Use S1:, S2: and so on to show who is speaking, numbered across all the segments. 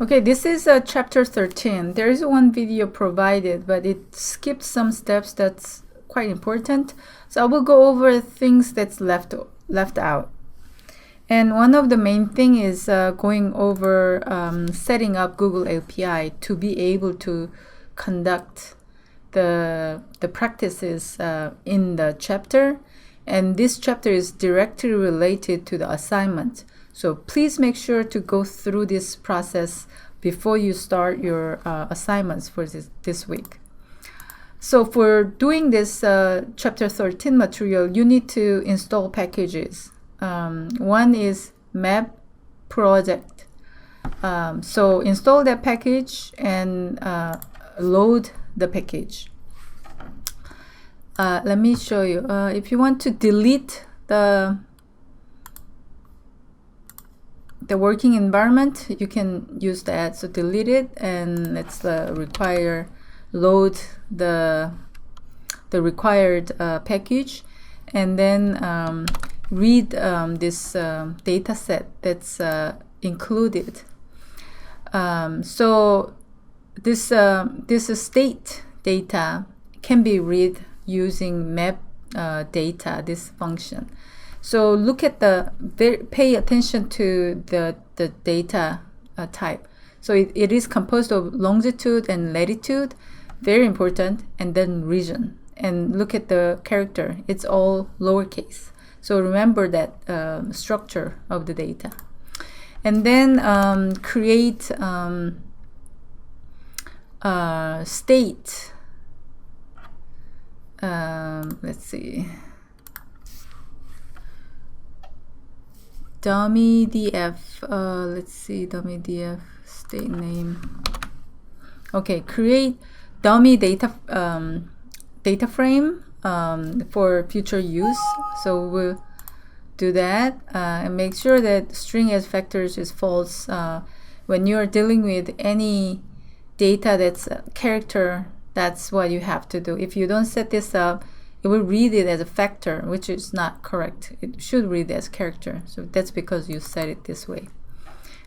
S1: Okay, this is chapter 13. There is one video provided, but it skipped some steps that's quite important. So I will go over things that's left out. And one of the main thing is going over setting up Google API to be able to conduct the practices in the chapter. And this chapter is directly related to the assignment. So please make sure to go through this process before you start your assignments for this week. So for doing this chapter 13 material, you need to install packages. One is Map Project. So install that package and load the package. Let me show you. If you want to delete the working environment, you can use that. So delete it, and let's load the required package, and then read this data set that's included. So this state data can be read using map data, this function. So look at pay attention to the data type. So it is composed of longitude and latitude, very important, and then region. And look at the character, it's all lowercase. So remember that structure of the data. And then create state. Let's see. Dummy df. Let's see, dummy df state name. Okay, create dummy data frame for future use. So we'll do that and make sure that string as factors is false when you're dealing with any data that's a character. That's what you have to do. If you don't set this up, it will read it as a factor, which is not correct. It should read as character. So that's because you set it this way.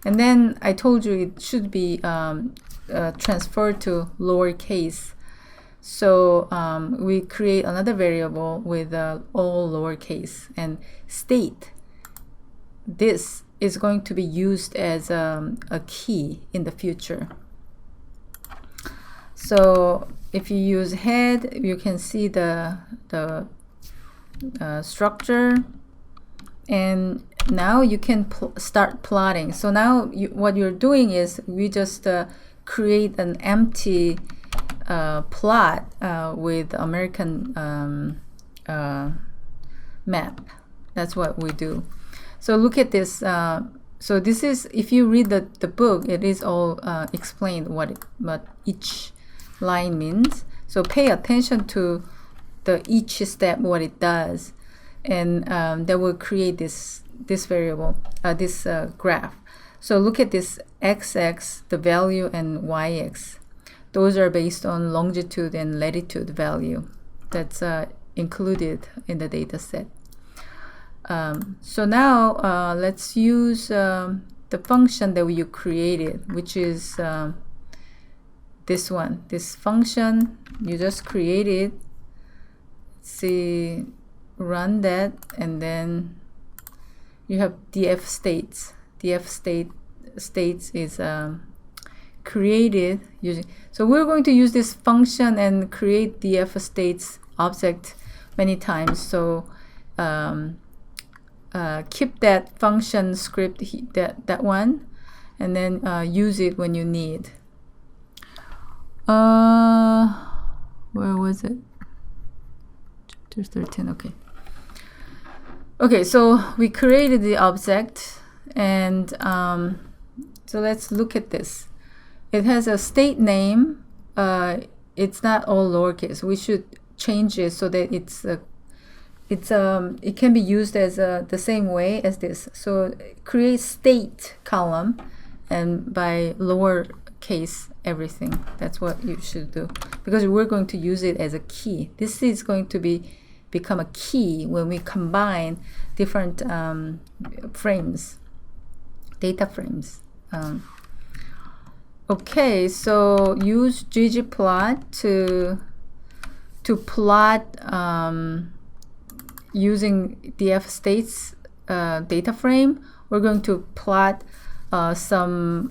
S1: And then I told you it should be transferred to lowercase. So we create another variable with all lowercase, and state. This is going to be used as a key in the future. So if you use head, you can see the structure, and now you can start plotting. So now what you're doing is we just create an empty plot with American map. That's what we do. So look at this. So this is, if you read the book, it is all explained what each line means. So pay attention to each step, what it does, and that will create this variable, this graph. So look at this xx, the value, and yx. Those are based on longitude and latitude value that's included in the data set. So now let's use the function that you created, which is this one. This function you just created. See, run that, and then you have df states. Df states is created using. So we're going to use this function and create df states object many times. So keep that function script, that one, and then use it when you need. Where was it? Chapter 13. Okay, so we created the object, and so let's look at this. It has a state name. It's not all lowercase. We should change it so that it can be used as the same way as this. So create state column, and by lowercase everything. That's what you should do, because we're going to use it as a key. This is going to become a key when we combine different frames, data frames. Okay, so use ggplot to plot using df states data frame. We're going to plot some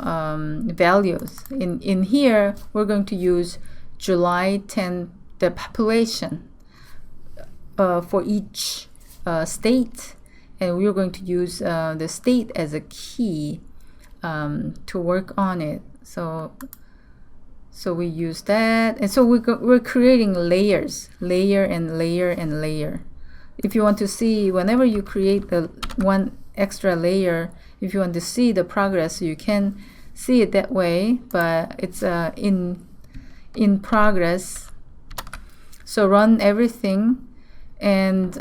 S1: values. In here, we're going to use July 10, the population for each state, and we're going to use the state as a key to work on it. So we use that, and so we're creating layers, layer and layer and layer. If you want to see, whenever you create the one extra layer, if you want to see the progress, you can see it that way, but it's in progress. So run everything, and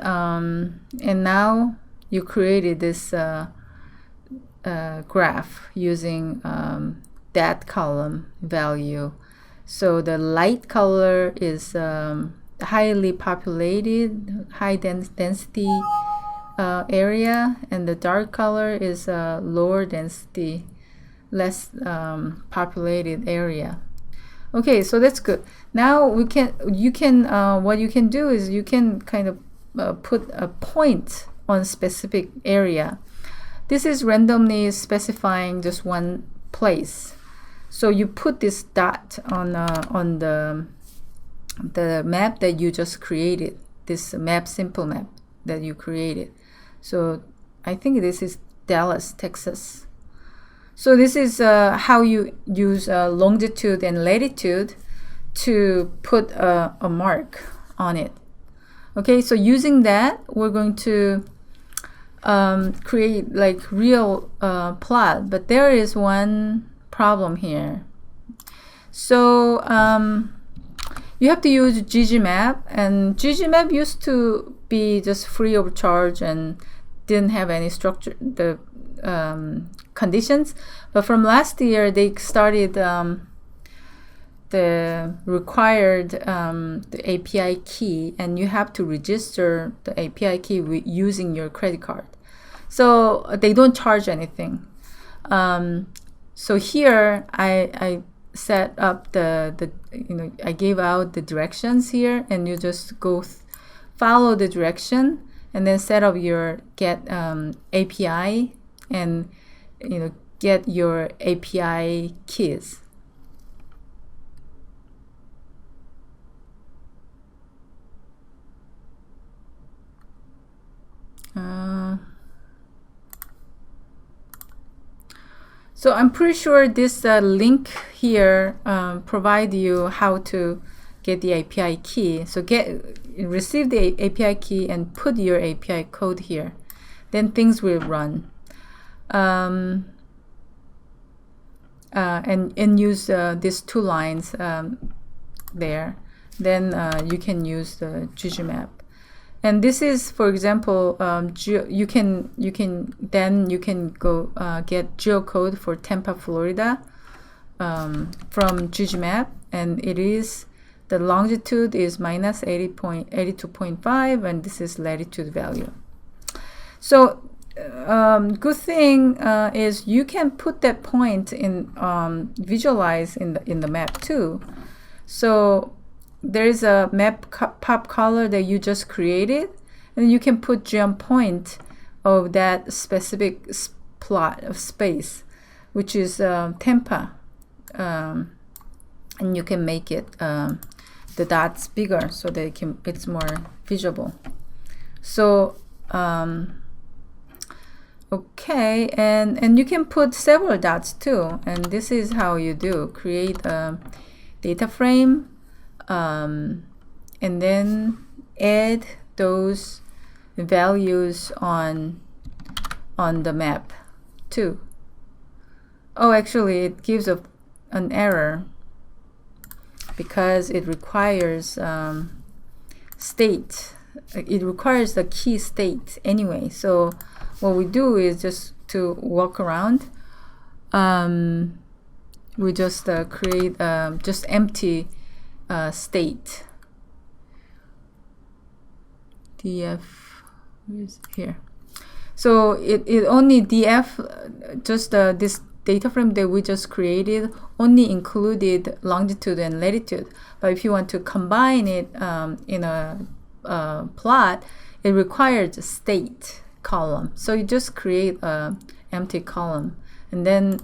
S1: now you created this graph using that column value. So the light color is highly populated, high density area, and the dark color is lower density, less populated area. Okay, so that's good. Now what you can do is you can kind of put a point on specific area. This is randomly specifying just one place. So you put this dot on the map that you just created, this map, simple map that you created. So I think this is Dallas, Texas. So this is how you use longitude and latitude to put a mark on it. Okay, so using that, we're going to create like real plot, but there is one problem here. So you have to use ggmap, and ggmap used to be just free of charge and didn't have any structure, the conditions, but from last year they started the required the API key, and you have to register the API key using your credit card. So they don't charge anything. So here I set up the I gave out the directions here, and you just go follow the direction and then set up your get API and get your API keys. So I'm pretty sure this link here provide you how to get the API key. So receive the API key and put your API code here. Then things will run. And use these two lines there. Then you can use the ggmap. And this is, for example, you can go get geocode for Tampa, Florida, from ggmap, and it is the longitude is minus 80.82.5, and this is latitude value. So good thing is you can put that point in visualize in the map too. So there is a map pop color that you just created, and you can put geom point of that specific plot of space, which is Tampa, and you can make it the dots bigger so that it's more visible. So okay, and you can put several dots too, and this is how you create a data frame. And then add those values on the map too. Oh, actually it gives an error because it requires state. It requires the key state anyway. So what we do is just to walk around. We just create just empty state. df is here. So it only df just this data frame that we just created only included longitude and latitude. But if you want to combine it in a plot, it requires a state column. So you just create a empty column, and then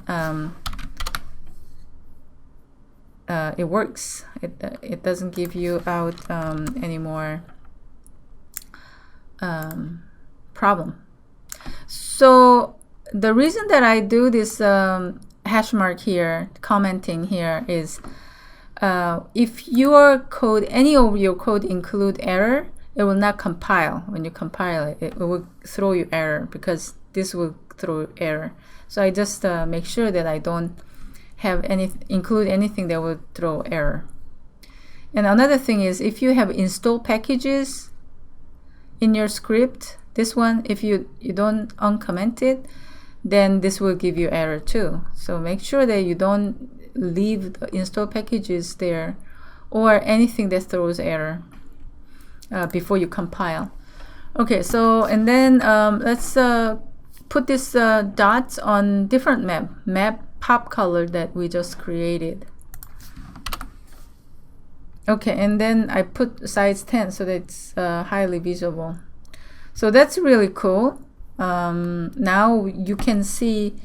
S1: it works. It doesn't give you out any more problem. So the reason that I do this hash mark here, commenting here, is if your code, any of your code include error, it will not compile. When you compile it, it will throw you error, because this will throw error. So I just make sure that I don't have include anything that will throw error. And another thing is, if you have install packages in your script, this one, if you don't uncomment it, then this will give you error too. So make sure that you don't leave the install packages there or anything that throws error before you compile. Okay, so and then let's put this dots on different map pop color that we just created. Okay, and then I put size 10 so that it's highly visible. So that's really cool. Now you can see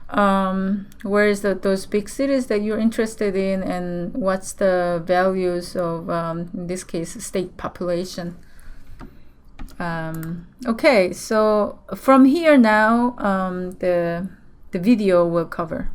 S1: where is those big cities that you're interested in, and what's the values of in this case state population. Okay, so from here now the video will cover.